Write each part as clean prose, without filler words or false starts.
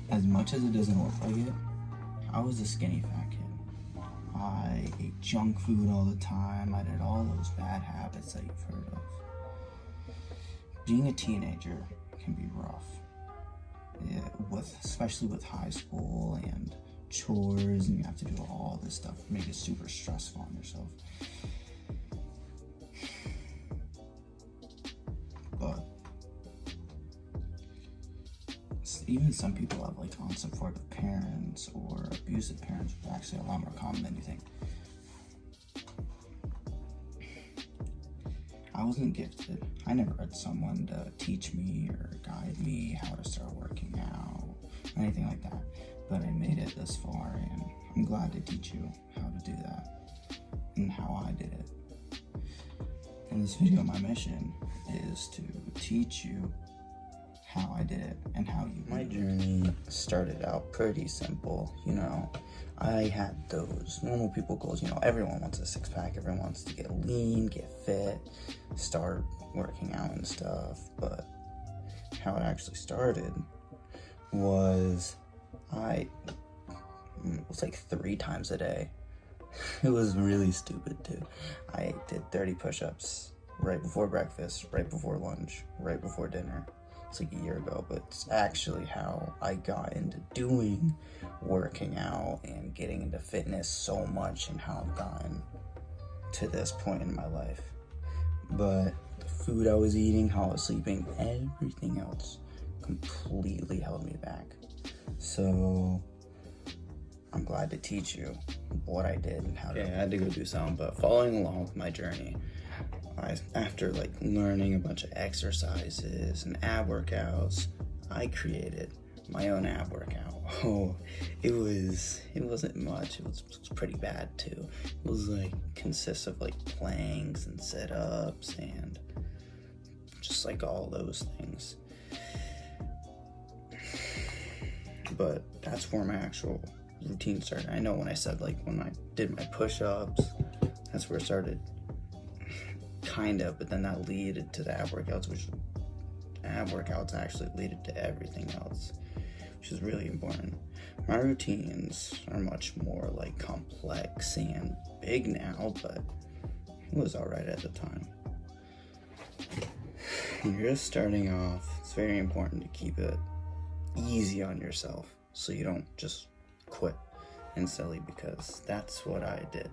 as much as it doesn't look like it, I was a skinny fat kid. I ate junk food all the time. I did all those bad habits that you've heard of. Being a teenager can be rough, especially with high school and chores, and you have to do all this stuff, make it super stressful on yourself. But even some people have like unsupportive parents or abusive parents, which are actually a lot more common than you think. I wasn't gifted. I never had someone to teach me or guide me how to start working out or anything like that. But I made it this far, and I'm glad to teach you how to do that and how I did it. In this video, my mission is to teach you how I did it and how you. My journey started out pretty simple. I had those normal people goals. Everyone wants a six-pack, everyone wants to get lean, get fit, start working out and stuff. But how it actually started was it was like 3 times a day. It was really stupid too. I did 30 push-ups right before breakfast, right before lunch, right before dinner. It's like a year ago, but it's actually how I got into doing working out and getting into fitness so much, and how I've gotten to this point in my life. But the food I was eating, how I was sleeping, everything else completely held me back. So I'm glad to teach you what I did and how to. I had to go do something, but following along with my journey, after learning a bunch of exercises and ab workouts, I created my own ab workout. It wasn't much. It was pretty bad too. It was consists of planks and sit-ups and just all those things. But that's where my actual routine started. I know when I said when I did my push-ups, that's where it started. Kind of, but then that led to the ab workouts, which ab workouts actually lead to everything else, which is really important. My routines are much more complex and big now, but it was alright at the time. When you're just starting off, it's very important to keep it easy on yourself so you don't just quit instantly, because that's what I did.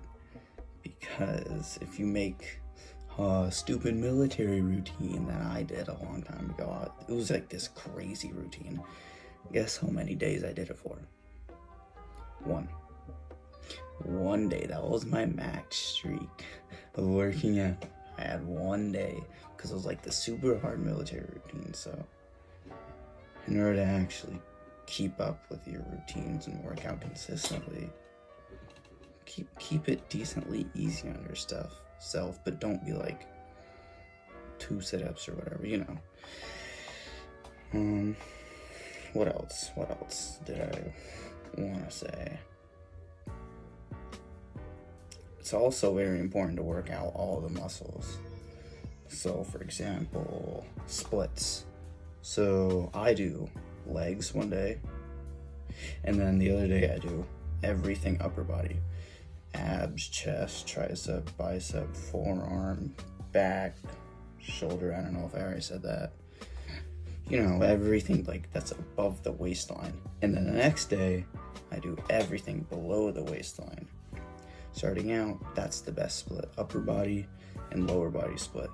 Because if you make stupid military routine that I did a long time ago, it was this crazy routine. Guess how many days I did it for? One day. That was my max streak of working out. I had one day because it was the super hard military routine. So in order to actually keep up with your routines and work out consistently, keep it decently easy on yourself, but don't be 2 sit-ups or whatever, What else did I want to say? It's also very important to work out all the muscles. So for example, splits. So I do legs one day, and then the other day I do everything upper body. Abs, chest, tricep, bicep, forearm, back, shoulder. I don't know if I already said that. Everything that's above the waistline. And then the next day, I do everything below the waistline. Starting out, that's the best split. Upper body and lower body split.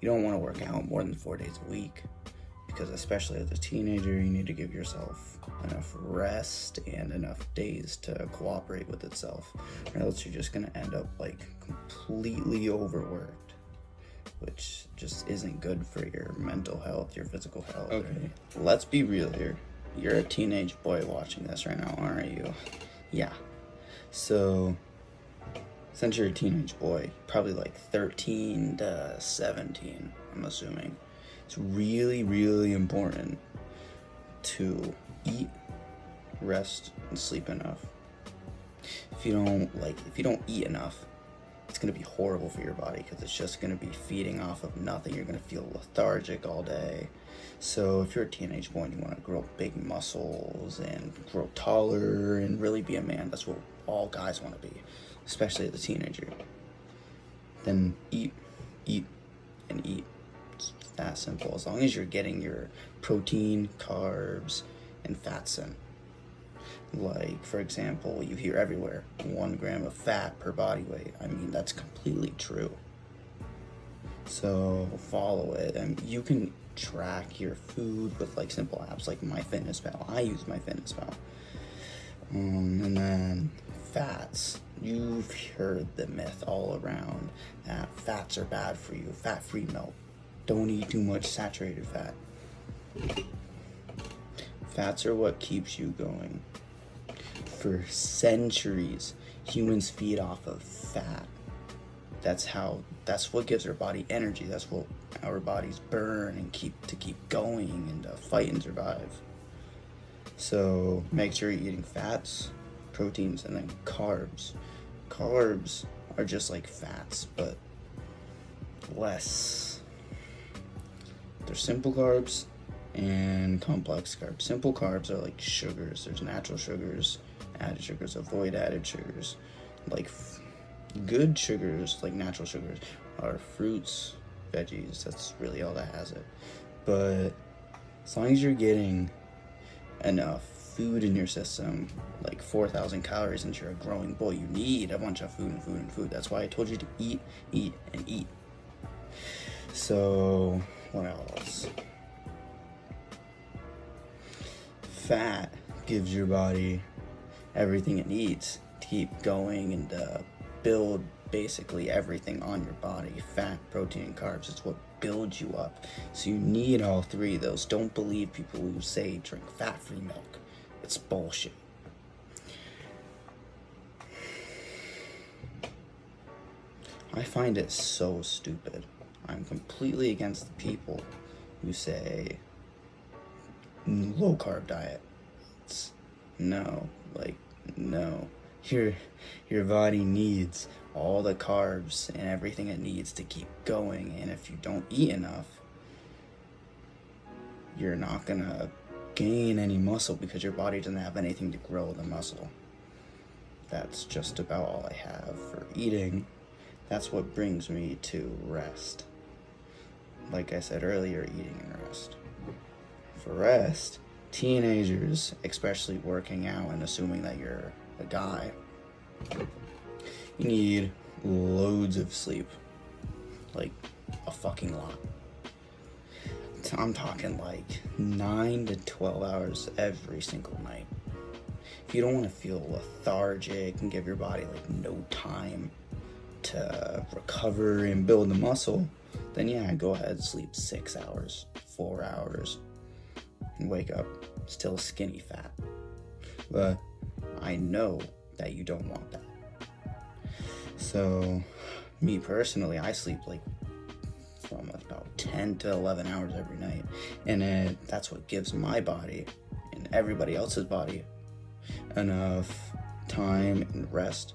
You don't want to work out more than 4 days a week, because especially as a teenager, you need to give yourself enough rest and enough days to cooperate with itself, or else you're just going to end up completely overworked, which just isn't good for your mental health, your physical health. Okay, let's be real here. You're a teenage boy watching this right now, aren't you? Yeah. So since you're a teenage boy, probably 13 to 17, I'm assuming, it's really, really important to eat, rest, and sleep enough. If you don't eat enough, it's going to be horrible for your body because it's just going to be feeding off of nothing. You're going to feel lethargic all day. So if you're a teenage boy and you want to grow big muscles and grow taller and really be a man, that's what all guys want to be, especially as a teenager, then eat, and eat. It's that simple. As long as you're getting your protein, carbs, and fats in. Like, for example, you hear everywhere, 1 gram of fat per body weight. I mean, that's completely true. So follow it, and you can track your food with like simple apps like MyFitnessPal. I use MyFitnessPal. And then fats. You've heard the myth all around that fats are bad for you. Fat-free milk. Don't eat too much saturated fat. Fats are what keeps you going. For centuries, humans feed off of fat. That's what gives our body energy. That's what our bodies burn and keep going and fight and survive. So make sure you're eating fats, proteins, and then carbs. Carbs are just like fats, but less. There's simple carbs and complex carbs. Simple carbs are like sugars. There's natural sugars, added sugars. Avoid added sugars. Like good sugars, like natural sugars, are fruits, veggies. That's really all that has it. But as long as you're getting enough food in your system, like 4,000 calories, since you're a growing boy, you need a bunch of food. That's why I told you to eat, and eat. So what else? Fat gives your body everything it needs to keep going and build basically everything on your body. Fat, protein, and carbs, it's what builds you up. So you need all three of those. Don't believe people who say drink fat-free milk. It's bullshit. I find it so stupid. I'm completely against the people who say low carb diet. No. Your body needs all the carbs and everything it needs to keep going, and if you don't eat enough, you're not gonna gain any muscle because your body doesn't have anything to grow the muscle. That's just about all I have for eating. That's what brings me to rest. Like I said earlier, eating and rest. For rest, teenagers, especially working out and assuming that you're a guy, you need loads of sleep. Like a fucking lot. I'm talking like 9 to 12 hours every single night. If you don't want to feel lethargic and give your body like no time to recover and build the muscle, then yeah, go ahead, sleep 6 hours, 4 hours, and wake up still skinny fat. But I know that you don't want that. So me personally, I sleep like from about 10 to 11 hours every night, and that's what gives my body and everybody else's body enough time and rest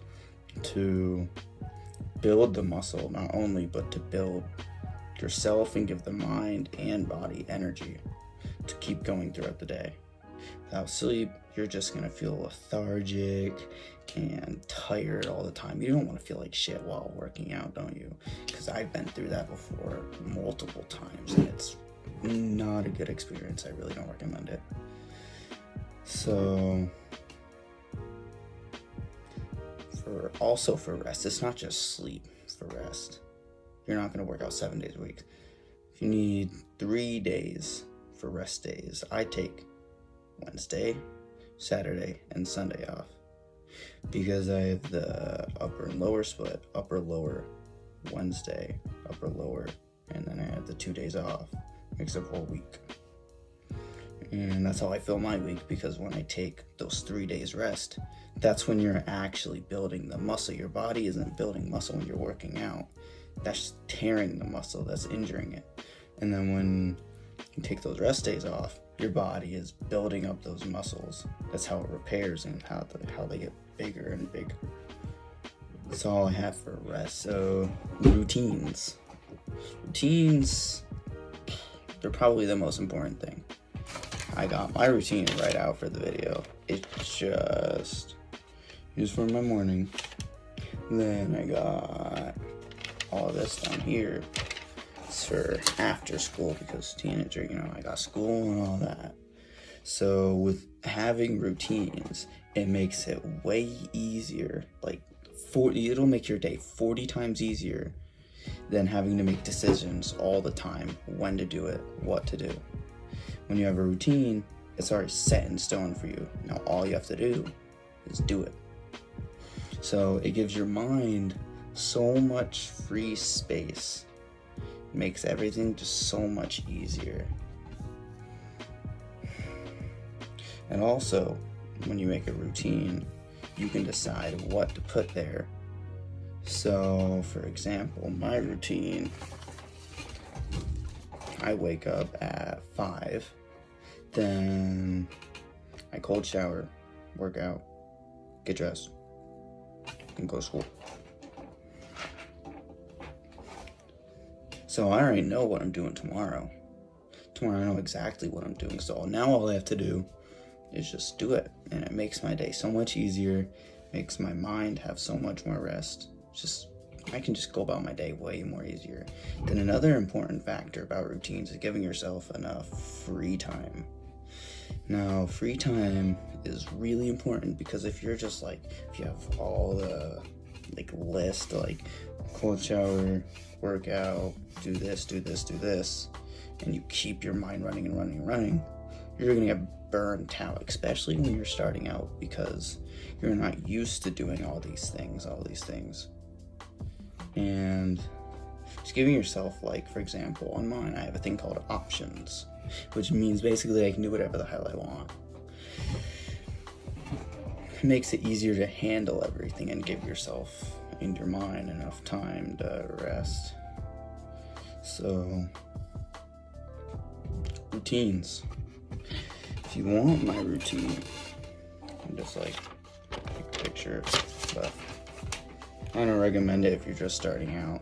to build the muscle, not only but to build yourself and give the mind and body energy to keep going throughout the day. Without sleep, you're just gonna feel lethargic and tired all the time. You don't want to feel like shit while working out, don't you? Because I've been through that before multiple times, and it's not a good experience. I really don't recommend it. So for rest, it's not just sleep. For rest, you're not going to work out 7 days a week. If you need 3 days for rest days, I take Wednesday, Saturday, and Sunday off, because I have the upper and lower split. Upper, lower, Wednesday, upper, lower, and then I have the 2 days off. Makes a whole week. And that's how I fill my week, because when I take those 3 days rest, that's when you're actually building the muscle. Your body isn't building muscle when you're working out. That's tearing the muscle, that's injuring it. And then when you take those rest days off, your body is building up those muscles. That's how it repairs and how they get bigger and bigger. That's all I have for rest. So, routines. Routines, they're probably the most important thing. I got my routine right out for the video. It's just for my morning. Then I got all this down here. It's for after school because teenager, I got school and all that. So with having routines, it makes it way easier. It'll make your day 40 times easier than having to make decisions all the time, when to do it, what to do. When you have a routine, it's already set in stone for you. Now all you have to do is do it. So it gives your mind so much free space. It makes everything just so much easier. And also, when you make a routine, you can decide what to put there. So, for example, my routine, I wake up at 5, then I cold shower, work out, get dressed, and go to school. So I already know what I'm doing tomorrow. Tomorrow I know exactly what I'm doing, so now all I have to do is just do it, and it makes my day so much easier, makes my mind have so much more rest. I can just go about my day way more easier. Then another important factor about routines is giving yourself enough free time. Now, free time is really important because if you have all the list, cold shower, workout, do this, and you keep your mind running, you're gonna get burnt out, especially when you're starting out, because you're not used to doing all these things. And just giving yourself, for example, on mine, I have a thing called options, which means basically I can do whatever the hell I want. It makes it easier to handle everything and give yourself and your mind enough time to rest. So, routines. If you want my routine, I'm just take a picture, but I don't recommend it if you're just starting out.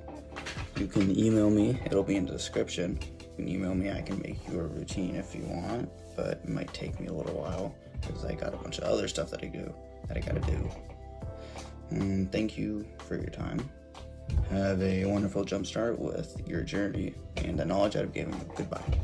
You can email me, it'll be in the description. You can email me, I can make you a routine if you want, but it might take me a little while because I got a bunch of other stuff that I gotta do. And thank you for your time. Have a wonderful jumpstart with your journey and the knowledge I've given you. Goodbye.